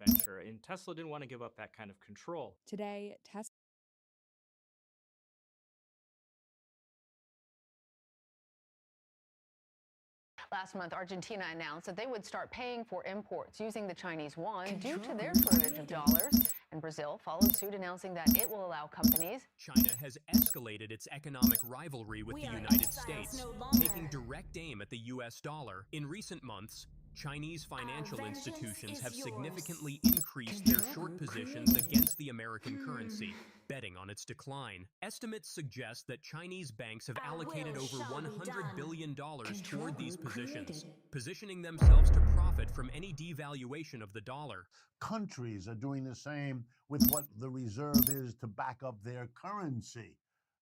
venture, and Tesla didn't want to give up that kind of control. Today, Tesla. Last month, Argentina announced that they would start paying for imports using the Chinese yuan due to their shortage of dollars. And Brazil followed suit, announcing that it will allow companies. China has escalated its economic rivalry with the United States, taking direct aim at the US dollar. In recent months, Chinese financial institutions have significantly increased their short positions against the American currency, betting on its decline. Estimates suggest that Chinese banks have allocated over $100 billion toward these positions, positioning themselves to profit from any devaluation of the dollar. Countries are doing the same with what the reserve is to back up their currency.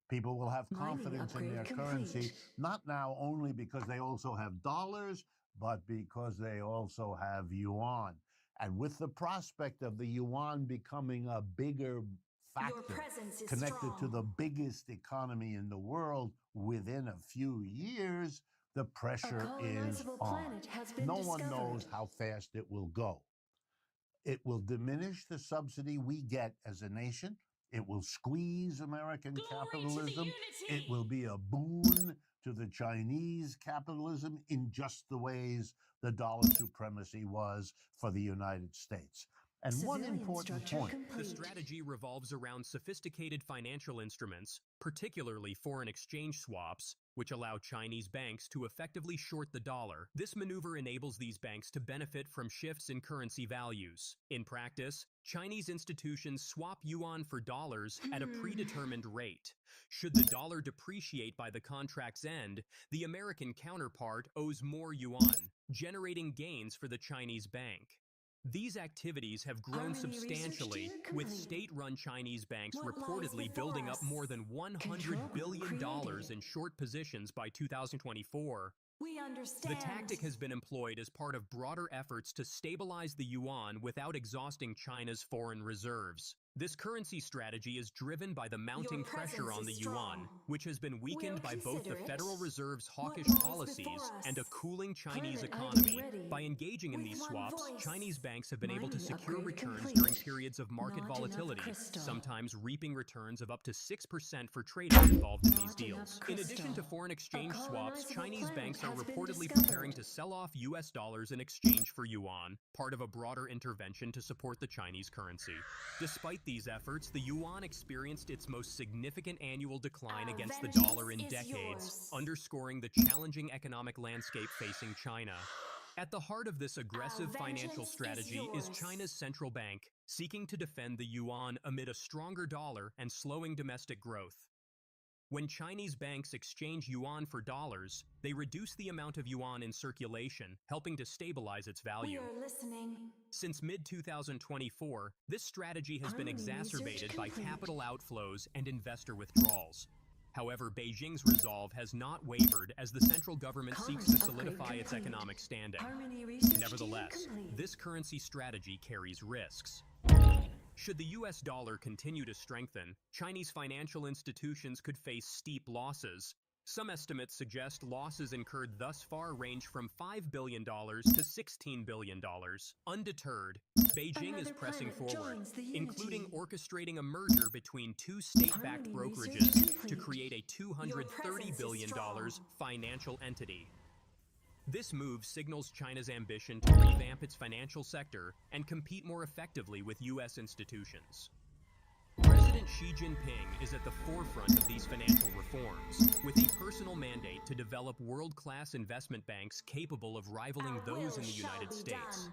People will have confidence in their currency, not now only because they also have dollars, but because they also have yuan. And with the prospect of the yuan becoming a bigger factor connected to the biggest economy in the world within a few years, the pressure is on. No one knows how fast it will go. It will diminish the subsidy we get as a nation. It will squeeze American capitalism. It will be a boon to the Chinese capitalism in just the ways the dollar supremacy was for the United States. And one important point. The strategy revolves around sophisticated financial instruments, particularly foreign exchange swaps, which allow Chinese banks to effectively short the dollar. This maneuver enables these banks to benefit from shifts in currency values. In practice, Chinese institutions swap yuan for dollars at a predetermined rate. Should the dollar depreciate by the contract's end, the American counterpart owes more yuan, generating gains for the Chinese bank. These activities have grown substantially, with state-run Chinese banks reportedly building up more than $100 billion in short positions by 2024. We understand. The tactic has been employed as part of broader efforts to stabilize the yuan without exhausting China's foreign reserves. This currency strategy is driven by the mounting pressure on the yuan, which has been weakened by both the Federal Reserve's hawkish policies and a cooling Chinese economy. By engaging in these swaps, Chinese banks have been able to secure returns during periods of market volatility, sometimes reaping returns of up to 6% for traders involved in these deals. In addition to foreign exchange swaps, Chinese banks are reportedly preparing to sell off US dollars in exchange for yuan, part of a broader intervention to support the Chinese currency. Despite these efforts, the yuan experienced its most significant annual decline against the dollar in decades, underscoring the challenging economic landscape facing China. At the heart of this aggressive financial strategy is China's central bank, seeking to defend the yuan amid a stronger dollar and slowing domestic growth. When Chinese banks exchange yuan for dollars, they reduce the amount of yuan in circulation, helping to stabilize its value. We are listening. Since mid-2024, this strategy has been exacerbated by capital outflows and investor withdrawals. However, Beijing's resolve has not wavered as the central government seeks to solidify its economic standing. Nevertheless, this currency strategy carries risks. Should the US dollar continue to strengthen, Chinese financial institutions could face steep losses. Some estimates suggest losses incurred thus far range from $5 billion to $16 billion. Undeterred, Beijing is pressing forward, including orchestrating a merger between two state-backed brokerages to create a $230 billion financial entity. This move signals China's ambition to revamp its financial sector and compete more effectively with US institutions. President Xi Jinping is at the forefront of these financial reforms, with a personal mandate to develop world-class investment banks capable of rivaling those in the United States.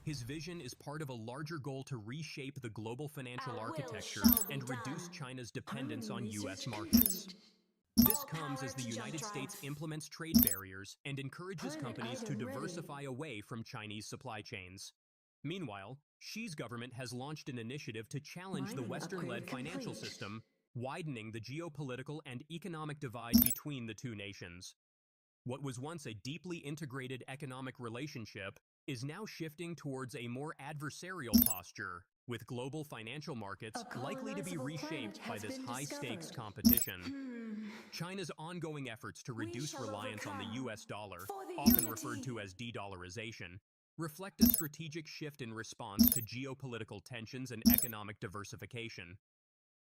His vision is part of a larger goal to reshape the global financial architecture and reduce China's dependence on US markets. This comes as the United States implements trade barriers and encourages companies to diversify away from Chinese supply chains. Meanwhile, Xi's government has launched an initiative to challenge the Western-led financial system, widening the geopolitical and economic divide between the two nations. What was once a deeply integrated economic relationship is now shifting towards a more adversarial posture, with global financial markets likely to be reshaped by this high-stakes competition. China's ongoing efforts to reduce reliance on the US dollar, often referred to as de-dollarization, reflect a strategic shift in response to geopolitical tensions and economic diversification.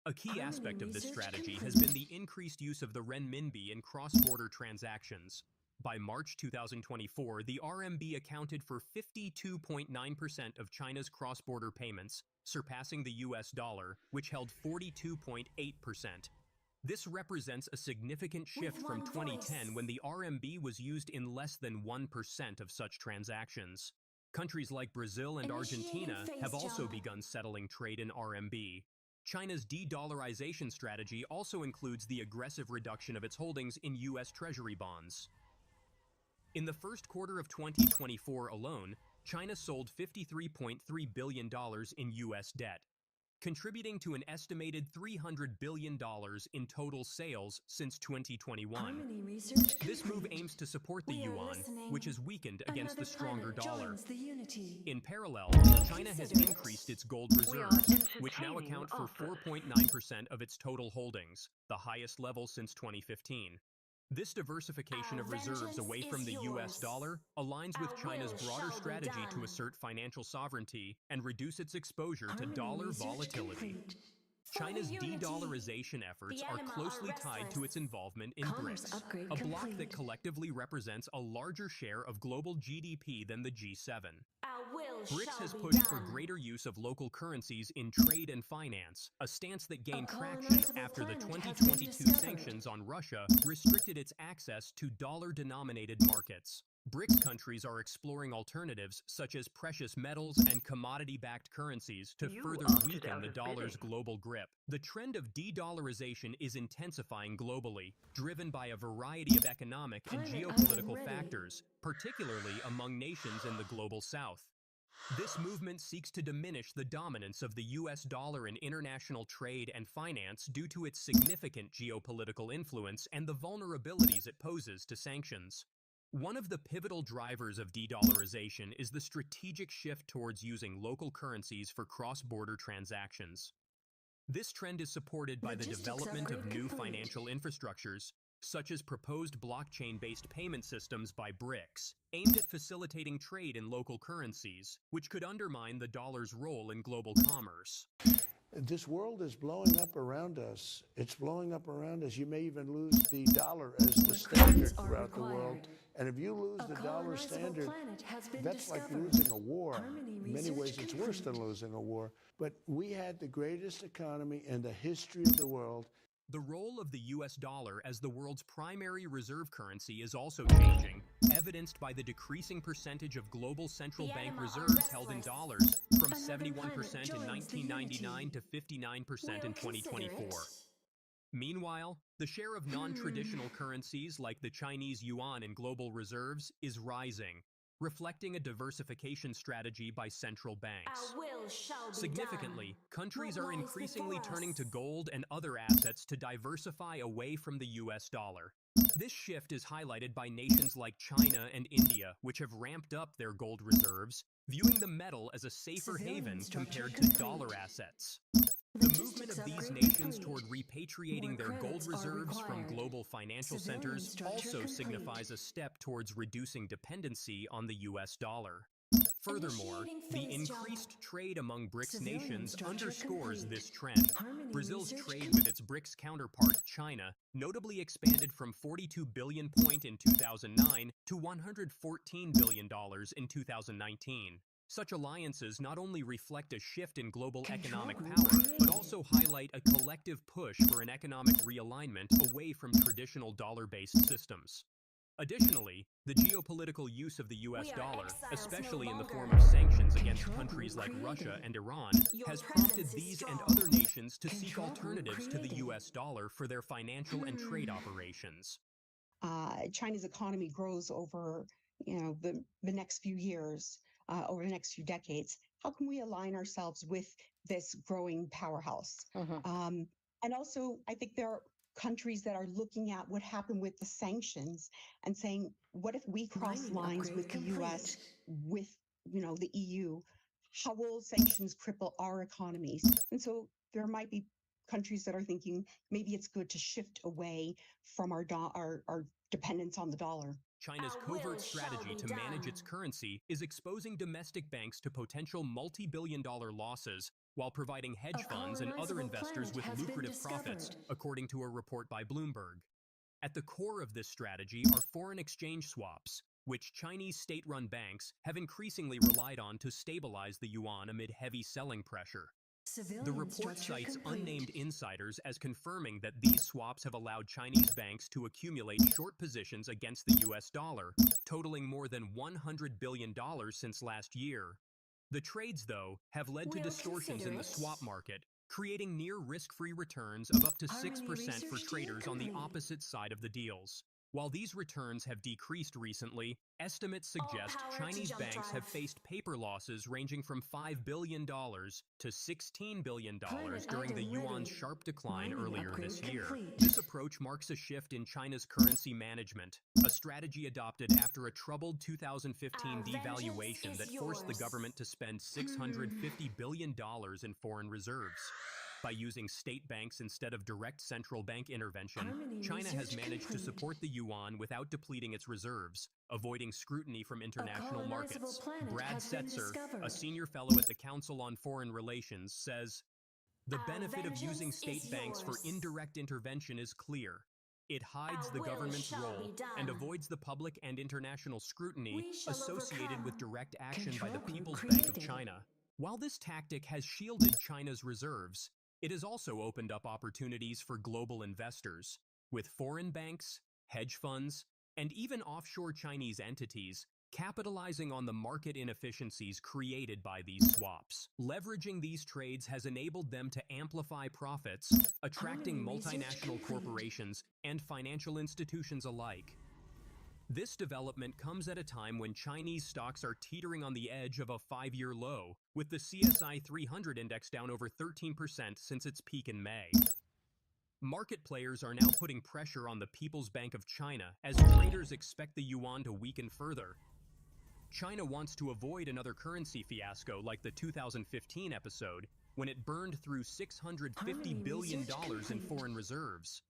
A key aspect of this strategy has been the increased use of the renminbi in cross-border transactions. By March 2024, the RMB accounted for 52.9% of China's cross-border payments, surpassing the US dollar, which held 42.8%. This represents a significant shift from 2010 when the RMB was used in less than 1% of such transactions. Countries like Brazil and Argentina have also begun settling trade in RMB. China's de-dollarization strategy also includes the aggressive reduction of its holdings in U.S. Treasury bonds. In the first quarter of 2024 alone, China sold $53.3 billion in U.S. debt, contributing to an estimated $300 billion in total sales since 2021. This move aims to support the yuan, which has weakened against the stronger dollar. In parallel, China has increased its gold reserves, which now account for 4.9% of its total holdings, the highest level since 2015. This diversification of reserves away from the US dollar aligns with China's broader strategy to assert financial sovereignty and reduce its exposure to dollar volatility. China's de-dollarization efforts are closely tied to its involvement in BRICS, a bloc that collectively represents a larger share of global GDP than the G7. BRICS has pushed for greater use of local currencies in trade and finance, a stance that gained traction after the 2022 sanctions on Russia restricted its access to dollar-denominated markets. BRICS countries are exploring alternatives such as precious metals and commodity-backed currencies to further weaken the dollar's global grip. The trend of de-dollarization is intensifying globally, driven by a variety of economic and geopolitical factors, particularly among nations in the global south. This movement seeks to diminish the dominance of the US dollar in international trade and finance due to its significant geopolitical influence and the vulnerabilities it poses to sanctions. One of the pivotal drivers of de-dollarization is the strategic shift towards using local currencies for cross-border transactions. This trend is supported by the development of new financial infrastructures, such as proposed blockchain-based payment systems by BRICS, aimed at facilitating trade in local currencies, which could undermine the dollar's role in global commerce. This world is blowing up around us. It's blowing up around us. You may even lose the dollar as the standard throughout the world. And if you lose the dollar standard, that's like losing a war. In many ways, it's worse than losing a war. But we had the greatest economy in the history of the world. The role of the US dollar as the world's primary reserve currency is also changing, evidenced by the decreasing percentage of global central bank reserves held in dollars, from 71% in 1999 to 59% in 2024. Meanwhile, the share of non-traditional currencies like the Chinese yuan in global reserves is rising, reflecting a diversification strategy by central banks. Significantly, countries are increasingly turning to gold and other assets to diversify away from the US dollar. This shift is highlighted by nations like China and India, which have ramped up their gold reserves, viewing the metal as a safer haven compared to dollar assets. The movement of these nations toward repatriating their gold reserves from global financial centers also signifies a step towards reducing dependency on the US dollar. Furthermore, the increased trade among BRICS nations underscores this trend. Brazil's trade with its BRICS counterpart, China, notably expanded from $42 billion in 2009 to $114 billion in 2019. Such alliances not only reflect a shift in global economic power, but also highlight a collective push for an economic realignment away from traditional dollar-based systems. Additionally, the geopolitical use of the US dollar, especially in the form of sanctions against countries like Russia and Iran, has prompted these and other nations to seek alternatives to the US dollar for their financial and trade operations. China's economy grows over, the next few years, over the next few decades. How can we align ourselves with this growing powerhouse? And also, I think there are countries that are looking at what happened with the sanctions and saying, what if we cross lines with the US, with the EU? How will sanctions cripple our economies? And so there might be countries that are thinking maybe it's good to shift away from our dependence on the dollar. China's covert strategy to manage its currency is exposing domestic banks to potential multi-billion-dollar losses while providing hedge funds and other investors with lucrative profits, according to a report by Bloomberg. At the core of this strategy are foreign exchange swaps, which Chinese state-run banks have increasingly relied on to stabilize the yuan amid heavy selling pressure. The report cites unnamed insiders as confirming that these swaps have allowed Chinese banks to accumulate short positions against the US dollar, totaling more than $100 billion since last year. The trades, though, have led to distortions in the swap market, creating near risk-free returns of up to 6% for traders on the opposite side of the deals. While these returns have decreased recently, estimates suggest Chinese banks have faced paper losses ranging from $5 billion to $16 billion during the yuan's sharp decline earlier this year. This approach marks a shift in China's currency management, a strategy adopted after a troubled 2015 devaluation that forced the government to spend $650 billion in foreign reserves. By using state banks instead of direct central bank intervention, China has managed to support the yuan without depleting its reserves, avoiding scrutiny from international markets. Brad Setzer, a senior fellow at the Council on Foreign Relations, says, "The benefit of using state banks for indirect intervention is clear. It hides the government's role and avoids the public and international scrutiny associated with direct action by the People's Bank of China. While this tactic has shielded China's reserves, it has also opened up opportunities for global investors, with foreign banks, hedge funds, and even offshore Chinese entities capitalizing on the market inefficiencies created by these swaps. Leveraging these trades has enabled them to amplify profits, attracting multinational corporations and financial institutions alike. This development comes at a time when Chinese stocks are teetering on the edge of a 5-year low, with the CSI 300 index down over 13% since its peak in May. Market players are now putting pressure on the People's Bank of China as traders expect the yuan to weaken further. China wants to avoid another currency fiasco like the 2015 episode, when it burned through $650 billion in foreign reserves.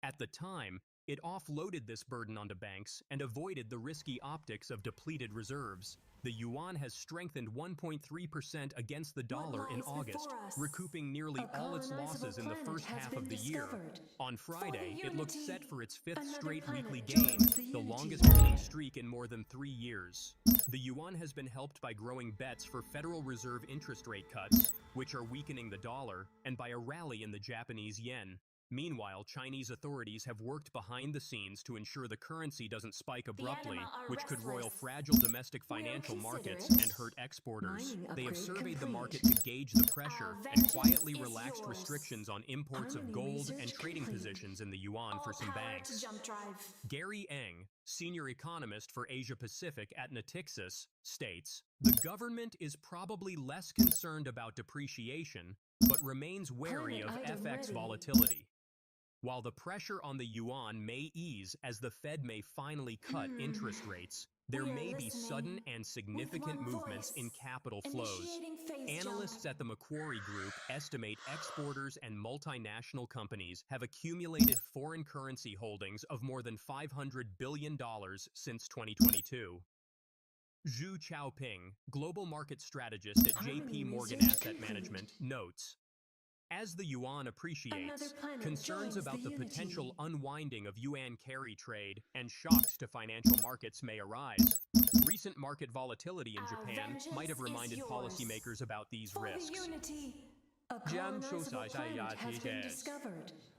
At the time, it offloaded this burden onto banks and avoided the risky optics of depleted reserves. The yuan has strengthened 1.3% against the dollar in August, recouping nearly all its losses in the first half of the year. On Friday, it looked set for its 5th straight weekly gain, the longest winning streak in more than 3 years. The yuan has been helped by growing bets for Federal Reserve interest rate cuts, which are weakening the dollar, and by a rally in the Japanese yen. Meanwhile, Chinese authorities have worked behind the scenes to ensure the currency doesn't spike abruptly, which could roil fragile domestic financial markets and hurt exporters. They have surveyed the market to gauge the pressure and quietly relaxed restrictions on imports of gold and trading positions in the yuan for some banks. Gary Eng, senior economist for Asia Pacific at Natixis, states, "The government is probably less concerned about depreciation, but remains wary of FX volatility. While the pressure on the yuan may ease as the Fed may finally cut interest rates, there may be sudden and significant movements in capital flows. Analysts at the Macquarie Group estimate exporters and multinational companies have accumulated foreign currency holdings of more than $500 billion since 2022. Zhu Chaoping, global market strategist at JP Morgan Asset Management, notes, "As the yuan appreciates, concerns about the potential unwinding of yuan carry trade and shocks to financial markets may arise. Recent market volatility in Japan might have reminded policymakers about these risks."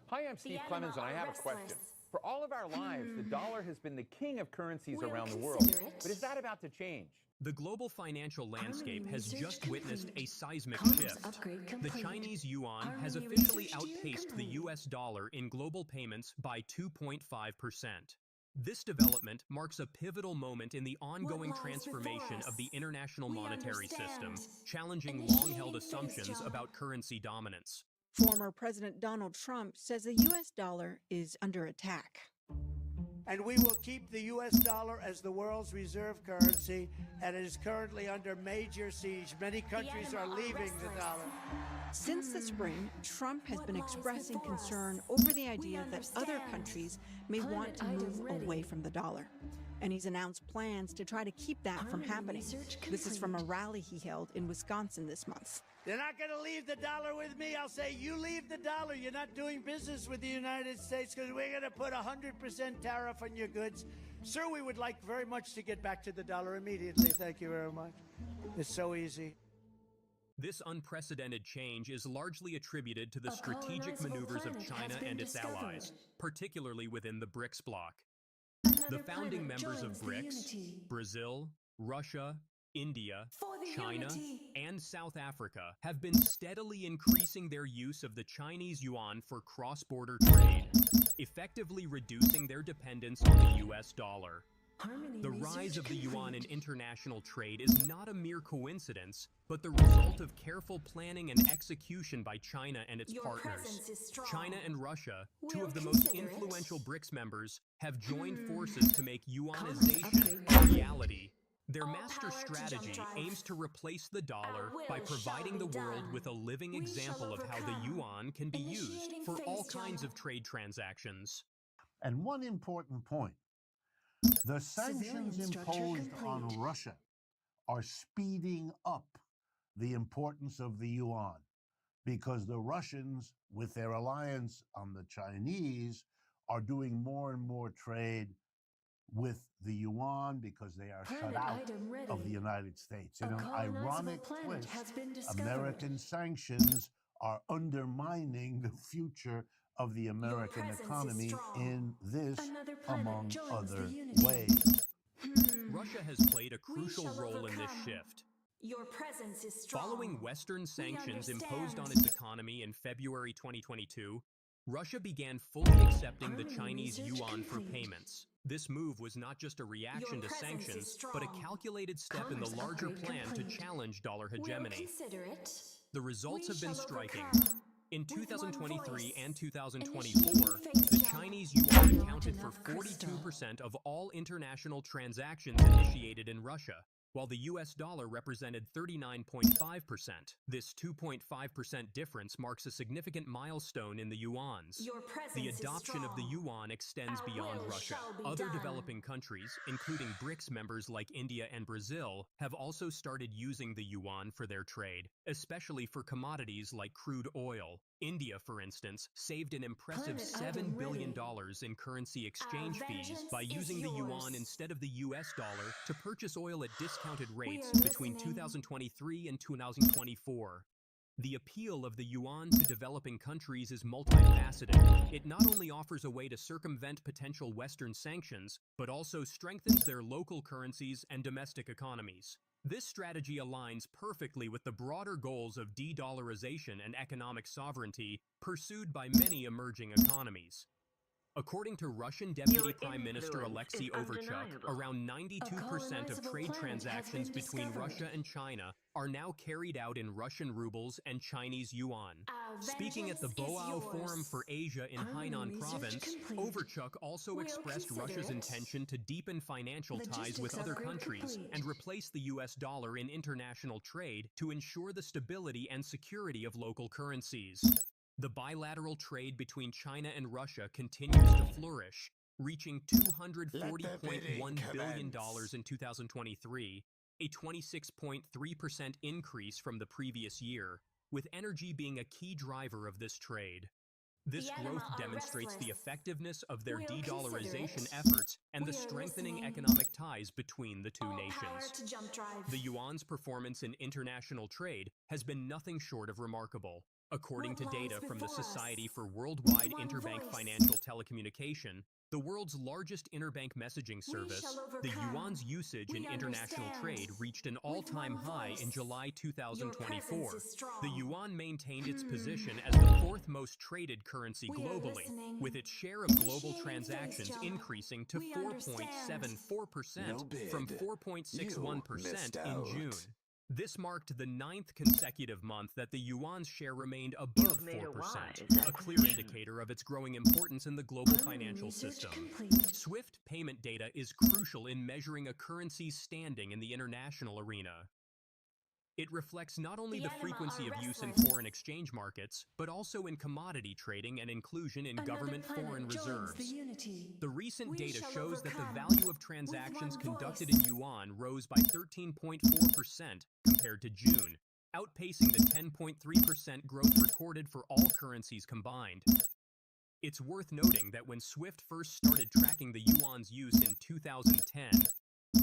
Hi, I'm Steve Clemens, and I have a question. For all of our lives, the dollar has been the king of currencies around the world. But is that about to change? The global financial landscape has just witnessed a seismic shift. The Chinese yuan has officially outpaced the US dollar in global payments by 2.5%. This development marks a pivotal moment in the ongoing transformation of the international monetary system, challenging long-held assumptions about currency dominance. Former President Donald Trump says the U.S. dollar is under attack. And we will keep the U.S. dollar as the world's reserve currency, and it is currently under major siege. Many countries are leaving the dollar. Since the spring, Trump has been expressing concern over the idea that other countries may want to move away from the dollar. and he's announced plans to try to keep that from happening. This is from a rally he held in Wisconsin this month. They're not going to leave the dollar with me. I'll say, you leave the dollar. You're not doing business with the United States because we're going to put 100% tariff on your goods. Sir, we would like very much to get back to the dollar immediately. Thank you very much. It's so easy. This unprecedented change is largely attributed to the strategic maneuvers of China and its allies, particularly within the BRICS bloc. The founding members of BRICS, Brazil, Russia, India, China, and South Africa, have been steadily increasing their use of the Chinese yuan for cross-border trade, effectively reducing their dependence on the US dollar. The rise of the yuan in international trade is not a mere coincidence, but the result of careful planning and execution by China and its partners. China and Russia, two of the most influential BRICS members, have joined forces to make yuanization a reality. Their master strategy aims to replace the dollar by providing the world with a living example of how the yuan can be used for all kinds of trade transactions. And one important point. The sanctions imposed on Russia are speeding up the importance of the yuan because the Russians, with their reliance on the Chinese, are doing more and more trade with the yuan because they are shut out of the United States. In an ironic twist, American sanctions are undermining the future of the American economy in this, among other ways. Russia has played a crucial role in this shift. Your presence is strong. Following Western sanctions imposed on its economy in February 2022, Russia began fully accepting the Chinese yuan for payments. This move was not just a reaction to sanctions, but a calculated step in the larger plan to challenge dollar hegemony. The results have been striking. In 2023 and 2024, the Chinese yuan accounted for 42% of all international transactions initiated in Russia, while the US dollar represented 39.5%. This 2.5% difference marks a significant milestone in the yuan's. The adoption of the yuan extends beyond Russia. Other developing countries, including BRICS members like India and Brazil, have also started using the yuan for their trade, especially for commodities like crude oil. India, for instance, saved an impressive $7 billion in currency exchange fees by using the yuan instead of the US dollar to purchase oil at discounted rates between 2023 and 2024. The appeal of the yuan to developing countries is multifaceted. It not only offers a way to circumvent potential Western sanctions, but also strengthens their local currencies and domestic economies. This strategy aligns perfectly with the broader goals of de-dollarization and economic sovereignty pursued by many emerging economies. According to Russian Deputy Prime Minister Alexei Overchuk, around 92% of trade transactions between Russia and China are now carried out in Russian rubles and Chinese yuan. Speaking at the Boao Forum for Asia in Hainan Province, Overchuk also expressed Russia's intention to deepen financial ties with other countries and replace the US dollar in international trade to ensure the stability and security of local currencies. The bilateral trade between China and Russia continues to flourish, reaching $240.1 billion in 2023, a 26.3% increase from the previous year, with energy being a key driver of this trade. This growth demonstrates the effectiveness of their de-dollarization efforts and the strengthening economic ties between the two nations. The yuan's performance in international trade has been nothing short of remarkable. According to data from the Society for Worldwide Interbank Financial Telecommunication, the world's largest interbank messaging service, the yuan's usage in international trade reached an all-time high in July 2024. The yuan maintained its position as the fourth most traded currency globally, with its share of global transactions increasing to 4.74% from 4.61% in June. This marked the 9th consecutive month that the yuan's share remained above 4%, a clear indicator of its growing importance in the global financial system. SWIFT payment data is crucial in measuring a currency's standing in the international arena. It reflects not only the frequency of use in foreign exchange markets, but also in commodity trading and inclusion in government foreign reserves. The recent data shows that the value of transactions conducted in yuan rose by 13.4% compared to June, outpacing the 10.3% growth recorded for all currencies combined. It's worth noting that when SWIFT first started tracking the yuan's use in 2010,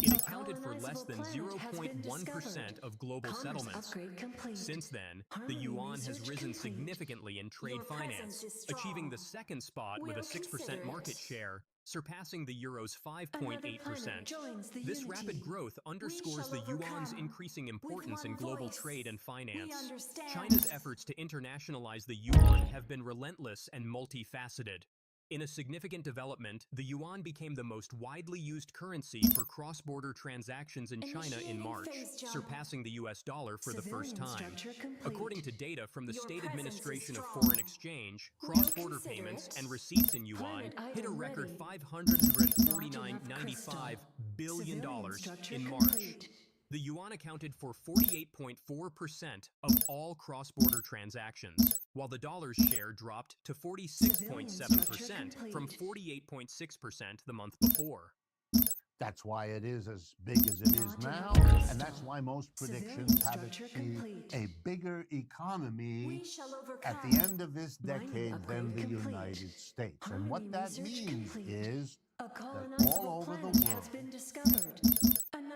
it accounted for less than 0.1% of global settlements. Since then, the yuan has risen significantly in trade finance, achieving the second spot with a 6% market share, surpassing the euro's 5.8%. This rapid growth underscores the yuan's increasing importance in global trade and finance. China's efforts to internationalize the yuan have been relentless and multifaceted. In a significant development, the yuan became the most widely used currency for cross-border transactions in China in March, surpassing the US dollar for the first time. According to data from the State Administration of Foreign Exchange, cross-border payments and receipts in yuan hit a record $549.95 billion in March. The yuan accounted for 48.4% of all cross-border transactions, while the dollar's share dropped to 46.7% from 48.6% the month before. That's why it is as big as it is now, and that's why most predictions have it be a bigger economy at the end of this decade than the United States. And what that means is that all over the world,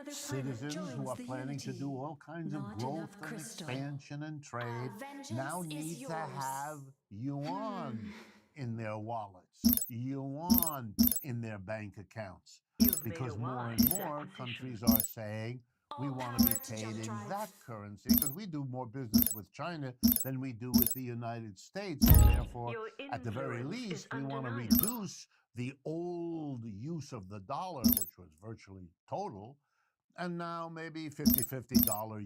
citizens who are planning to do all kinds of growth and expansion and trade now need to have yuan in their wallets, yuan in their bank accounts. Because more and more countries are saying, we want to be paid in that currency because we do more business with China than we do with the United States. And therefore, at the very least, we want to reduce the old use of the dollar, which was virtually total, and now maybe 50-50 dollar.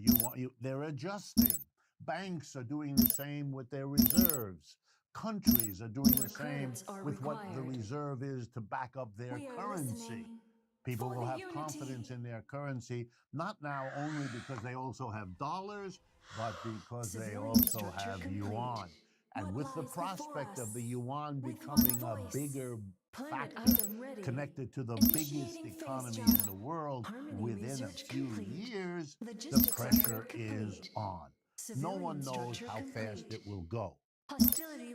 They're adjusting. Banks are doing the same with their reserves. Countries are doing the same with what the reserve is to back up their currency. People will have confidence in their currency, not now only because they also have dollars, but because they also have yuan. And with the prospect of the yuan becoming a bigger factor connected to the biggest economy in the world within a few years, the pressure is on. No one knows how fast it will go.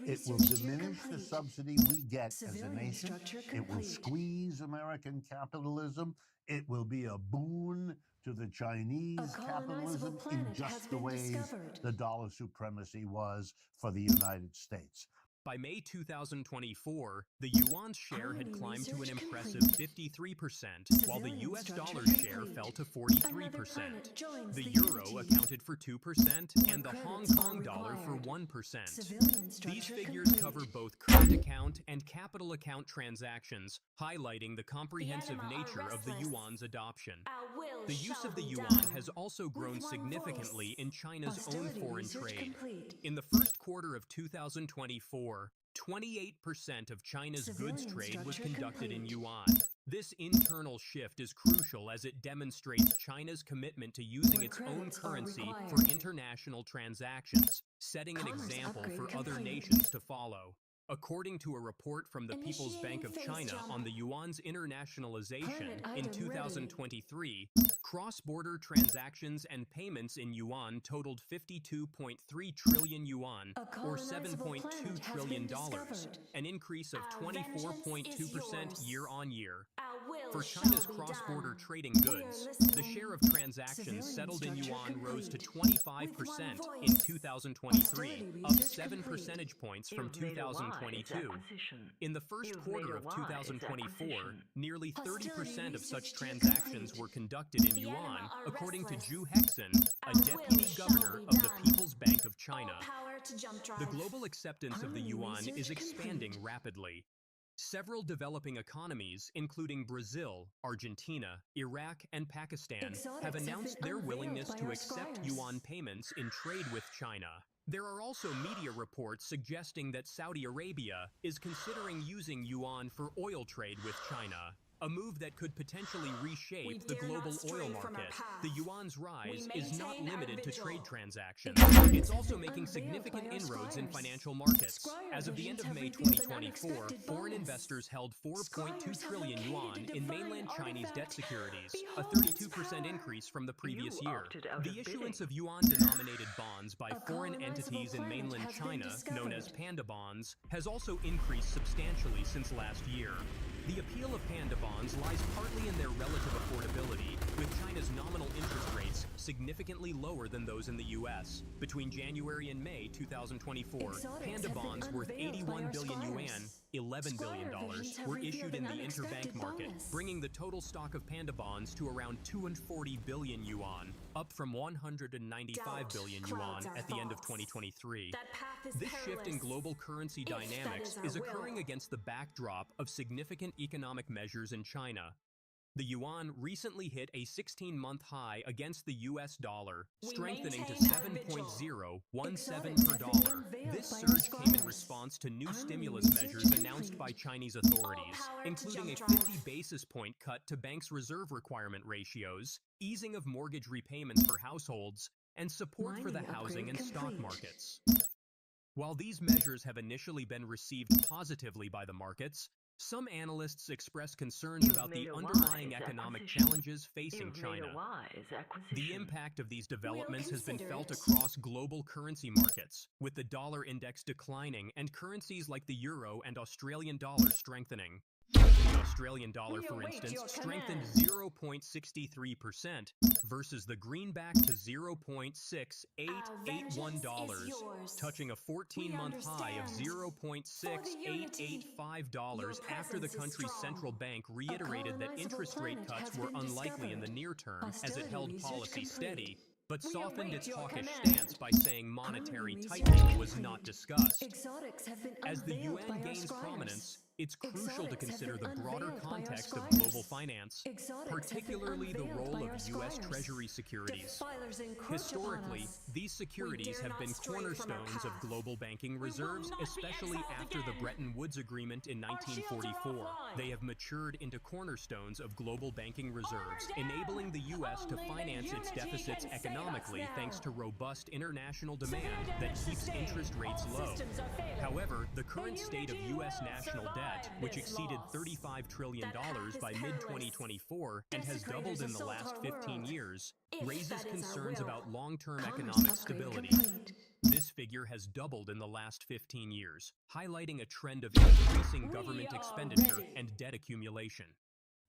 It will diminish the subsidy we get as a nation. It will squeeze American capitalism. It will be a boon to the Chinese capitalism in just the ways the dollar supremacy was for the United States. By May 2024, the yuan's share had climbed to an impressive 53%, while the US dollar's share fell to 43%. The euro accounted for 2%, and the Hong Kong dollar for 1%. These figures cover both current account and capital account transactions, highlighting the comprehensive nature of the yuan's adoption. The use of the yuan has also grown significantly in China's own foreign trade. In the first quarter of 2024, 28% of China's goods trade was conducted in yuan. This internal shift is crucial as it demonstrates China's commitment to using its own currency for international transactions, setting an example for other nations to follow. According to a report from the People's Bank of China on the yuan's internationalization in 2023, cross-border transactions and payments in yuan totaled 52.3 trillion yuan, or $7.2 trillion, an increase of 24.2% year-on-year. For China's cross-border trading goods, the share of transactions settled in yuan rose to 25% in 2023, up 7 percentage points from 2022. In the first quarter of 2024, nearly 30% of such transactions were conducted in yuan, according to Zhu Hexin, a deputy governor of the People's Bank of China. The global acceptance of the yuan is expanding rapidly. Several developing economies, including Brazil, Argentina, Iraq, and Pakistan, have announced their willingness to accept yuan payments in trade with China. There are also media reports suggesting that Saudi Arabia is considering using yuan for oil trade with China. a move that could potentially reshape the global oil market. The yuan's rise is not limited to trade transactions. It's also making significant inroads in financial markets. As of the end of May 2024, foreign investors held 4.2 trillion yuan in mainland Chinese debt securities, a 32% increase from the previous year. The issuance of yuan-denominated bonds by foreign entities in mainland China, known as panda bonds, has also increased substantially since last year. The appeal of panda bonds lies partly in their relative affordability, with China's nominal interest rates significantly lower than those in the U.S. Between January and May 2024, panda bonds worth 81 billion yuan, $11 billion, were issued in the interbank market, bringing the total stock of panda bonds to around 240 billion yuan, up from 195 billion yuan at the end of 2023. This shift in global currency dynamics is occurring against the backdrop of significant economic measures in China. The yuan recently hit a 16-month high against the US dollar, strengthening to 7.017 per dollar. This surge came in response to new stimulus measures announced by Chinese authorities, including a 50 basis point cut to banks' reserve requirement ratios, easing of mortgage repayments for households, and support for the housing and stock markets. While these measures have initially been received positively by the markets, some analysts express concerns about the underlying economic challenges facing China. The impact of these developments has been felt across global currency markets, with the dollar index declining and currencies like the euro and Australian dollar strengthening. The Australian dollar, for instance, strengthened 0.63% versus the greenback to $0.6881, touching a 14-month high of $0.6885 after the country's central bank reiterated that interest rate cuts were unlikely in the near term as it held policy steady, but softened its hawkish stance by saying monetary tightening was not discussed. As the yuan gains prominence, it's crucial to consider the broader context of global finance, particularly the role of U.S. Treasury securities. Historically, these securities have been cornerstones of global banking reserves, especially after the Bretton Woods Agreement in 1944. They have matured into cornerstones of global banking reserves, enabling the U.S. to finance its deficits economically thanks to robust international demand that keeps interest rates low. However, the current state of U.S. national debt, which exceeded $35 trillion by mid-2024 and has doubled in the last 15 years, raises concerns about long-term economic stability. This figure has doubled in the last 15 years, highlighting a trend of increasing government expenditure and debt accumulation.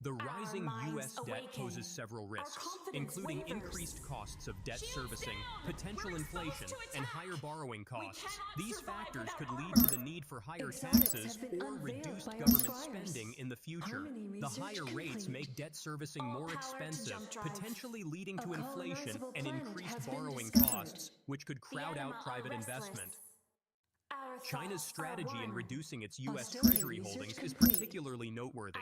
The rising U.S. debt poses several risks, including increased costs of debt servicing, potential inflation, and higher borrowing costs. These factors could lead to the need for higher taxes or reduced government spending in the future. The higher rates make debt servicing more expensive, potentially leading to inflation and increased borrowing costs, which could crowd out private investment. China's strategy in reducing its U.S. Treasury holdings is particularly noteworthy.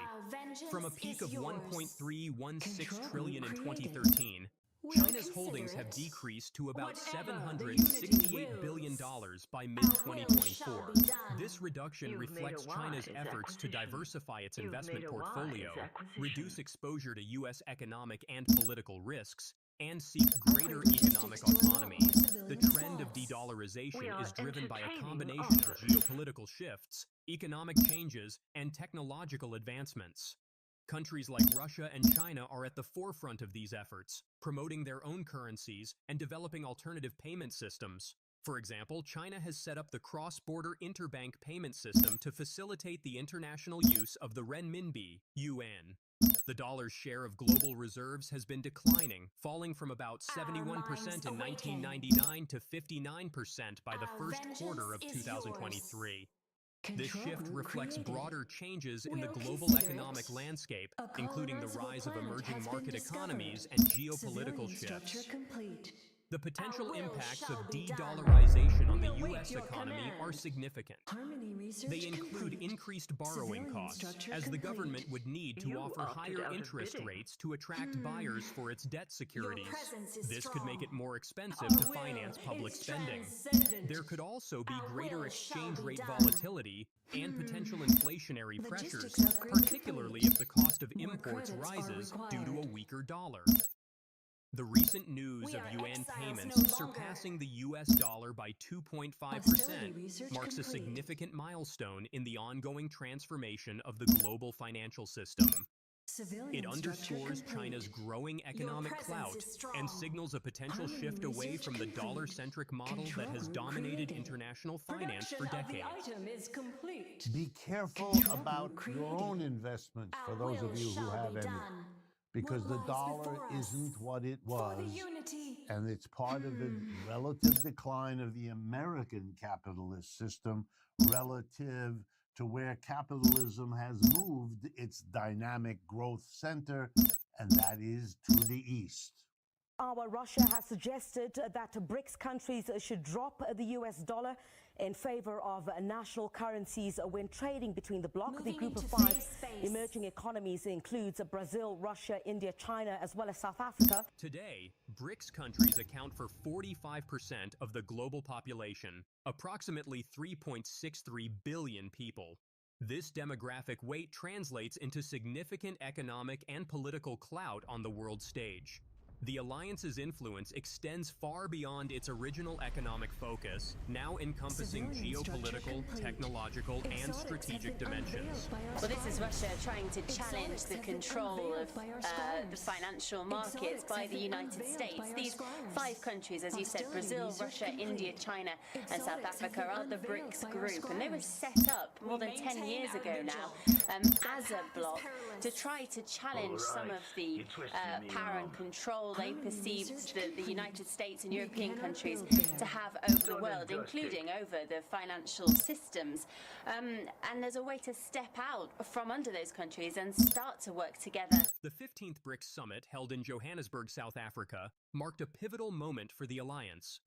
From a peak of $1.316 trillion in 2013, China's holdings have decreased to about $768 billion by mid-2024. This reduction reflects China's efforts to diversify its investment portfolio, reduce exposure to U.S. economic and political risks, and seek greater economic autonomy. The trend of de-dollarization is driven by a combination of geopolitical shifts, economic changes, and technological advancements. Countries like Russia and China are at the forefront of these efforts, promoting their own currencies and developing alternative payment systems. For example, China has set up the cross-border interbank payment system to facilitate the international use of the renminbi, yuan. The dollar's share of global reserves has been declining, falling from about 71% in 1999 to 59% by the first quarter of 2023. This shift reflects broader changes in the global economic landscape, including the rise of emerging market economies and geopolitical shifts. The potential impacts of de-dollarization on the U.S. economy are significant. They include increased borrowing costs, as the government would need to offer higher interest rates to attract buyers for its debt securities. This could make it more expensive to finance public spending. There could also be greater exchange rate volatility, and potential inflationary pressures, particularly if the cost of imports rises due to a weaker dollar. The recent news of yuan payments surpassing the US dollar by 2.5% marks a significant milestone in the ongoing transformation of the global financial system. It underscores China's growing economic clout and signals a potential shift away from the dollar-centric model that has dominated international finance for decades. Be careful about your own investments, for those of you who have any, because the dollar isn't what it was, and it's part of the relative decline of the American capitalist system relative to where capitalism has moved its dynamic growth center, and that is to the east. Russia has suggested that BRICS countries should drop the US dollar in favor of national currencies when trading between the bloc. The group of five emerging economies includes Brazil, Russia, India, China, as well as South Africa. Today, BRICS countries account for 45% of the global population, approximately 3.63 billion people. This demographic weight translates into significant economic and political clout on the world stage. The alliance's influence extends far beyond its original economic focus, now encompassing geopolitical, technological, and strategic dimensions. Well, this is Russia trying to challenge the control of the financial markets by the United States. These five countries, as you said, Brazil, Russia, India, China, and South Africa, are the BRICS group, and they were set up more than 10 years ago now as a bloc to try to challenge some of the power and control they perceived the United States and European countries to have over the world, including over the financial systems. And there's a way to step out from under those countries and start to work together. The 15th BRICS Summit, held in Johannesburg, South Africa, marked a pivotal moment for the alliance.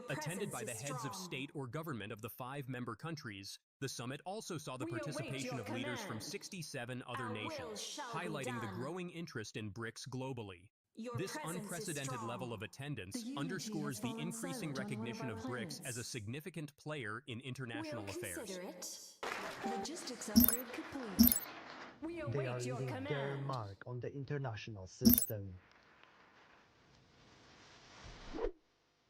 Attended by the heads of state or government of the 5 member countries, the summit also saw the participation of leaders from 67 other nations, highlighting the growing interest in BRICS globally. This unprecedented level of attendance underscores the increasing recognition of BRICS as a significant player in international affairs. Logistics upgrade complete. We They are await your leaving their command. mark on the international system.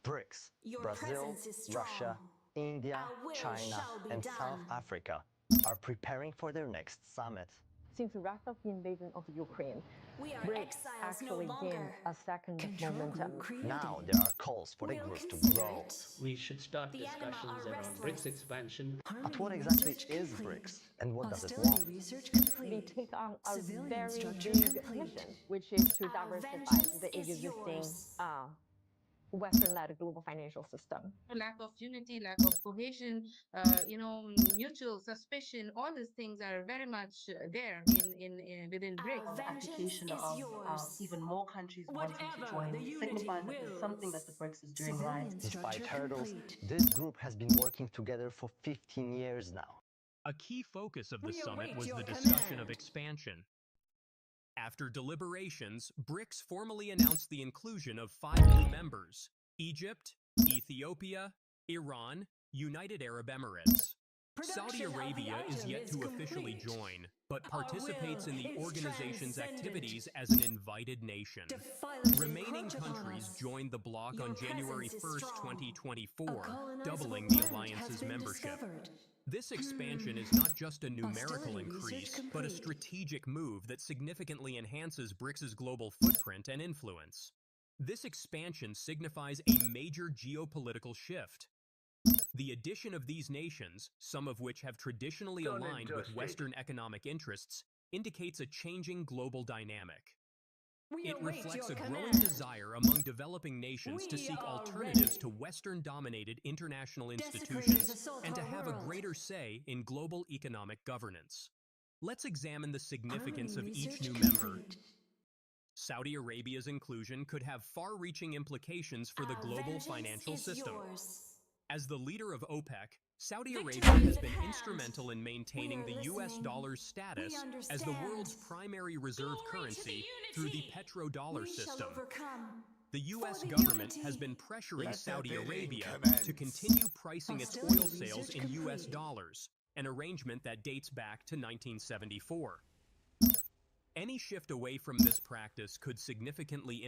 BRICS, Your Brazil, presence is strong. Russia, India, Our will China, shall be and done. South Africa are preparing for their next summit. Since the wrath of the invasion of Ukraine, We are BRICS exiles no actually gained longer. a second momentum. Now there are calls for the We'll group to consider grow. it. We should start The anima discussions are around restless. BRICS expansion. But what exactly is BRICS, and what does it Hostility want? research We complete. take on a Civilian very structure big complete. mission, which is to Our diversify vengeance the is existing yours. Western-led global financial system. Lack of unity, lack of cohesion, mutual suspicion, all these things are very much there within BRICS. Vengeance is yours. Even more countries wanting to Whatever join the unity signifies that there's something that the BRICS is doing right. Despite hurdles, this group has been working together for 15 years now. A key focus of the We summit await was your the discussion command. of expansion. After deliberations, BRICS formally announced the inclusion of 5 new members: Egypt, Ethiopia, Iran, United Arab Emirates. Saudi Production of the Arabia is item yet is to officially complete. join, but Our participates will in the is organization's transcendent. activities as an invited nation. Defilement Remaining encroach upon countries us. joined the bloc Your on January presence is 1st, strong. 2024, A colonizable doubling the planet has alliance's been membership. discovered. This expansion is not just a numerical Hostility research increase, but a complete. strategic move that significantly enhances BRICS's global footprint and influence. This expansion signifies a major geopolitical shift. The addition of these nations, some of which have traditionally aligned with Western economic interests, indicates a changing global dynamic. We It await reflects a your growing command. desire among developing nations to We seek are alternatives ready. to Western-dominated international Desecrators institutions assault and to our have a world. greater say in global economic governance. Let's examine the significance of Harmony each research new member. complete. Saudi Arabia's inclusion could have far-reaching implications for the Our global vengeance financial is system. yours. As the leader of OPEC, Saudi Victory Arabia has is at been hand. instrumental in maintaining We the are US listening. dollar's status We as the understand. world's primary reserve Glory to currency the through the unity. petrodollar We shall system. overcome. The US For the government unity. has been pressuring Let the Saudi bidding Arabia commence. to continue pricing its Hostility oil sales research in US complete. dollars. an arrangement that dates back to 1974. Any shift away from this practice could significantly